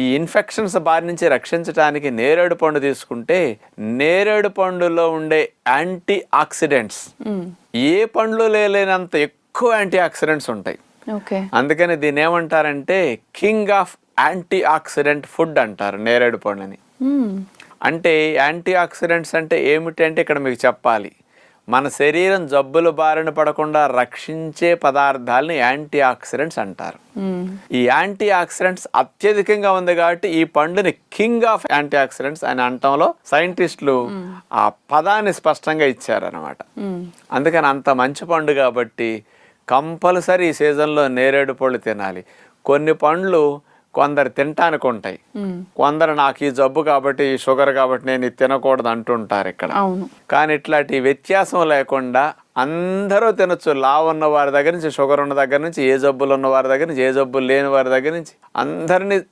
ఈ ఇన్ఫెక్షన్స్ బారి నుంచి రక్షించడానికి నేరేడు పండు తీసుకుంటే నేరేడు పండులో ఉండే యాంటీ ఆక్సిడెంట్స్ ఏ పండ్లు లేనంత ఎక్కువ యాంటీ ఆక్సిడెంట్స్ ఉంటాయి. అందుకని దీన్ని ఏమంటారంటే king of anti oxidant food అంటారు నేరేడు పండుని. అంటే యాంటీ ఆక్సిడెంట్స్ అంటే ఏమిటి అంటే ఇక్కడ మీకు చెప్పాలి, మన శరీరం జబ్బుల బారిన పడకుండా రక్షించే పదార్థాలని యాంటీ ఆక్సిడెంట్స్ అంటారు. ఈ యాంటీ ఆక్సిడెంట్స్ అత్యధికంగా ఉంది కాబట్టి ఈ పండుని కింగ్ ఆఫ్ యాంటీ ఆక్సిడెంట్స్ అని అనటంలో సైంటిస్టులు ఆ పదాన్ని స్పష్టంగా ఇచ్చారనమాట. అందుకని అంత మంచి పండు కాబట్టి కంపల్సరీ ఈ సీజన్లో నేరేడు పళ్ళు తినాలి. కొన్ని పండ్లు కొందరు తినటానికి ఉంటాయి, కొందరు నాకు ఈ జబ్బు కాబట్టి ఈ షుగర్ కాబట్టి నేను ఇది తినకూడదు అంటుంటారు ఇక్కడ. కానీ ఇట్లాంటి వ్యత్యాసం లేకుండా అందరూ తినొచ్చు. లావు ఉన్న వారి దగ్గర నుంచి, షుగర్ ఉన్న దగ్గర నుంచి, ఏ జబ్బులు ఉన్న వారి దగ్గర నుంచి, ఏ జబ్బులు లేని వారి దగ్గర నుంచి అందరినీ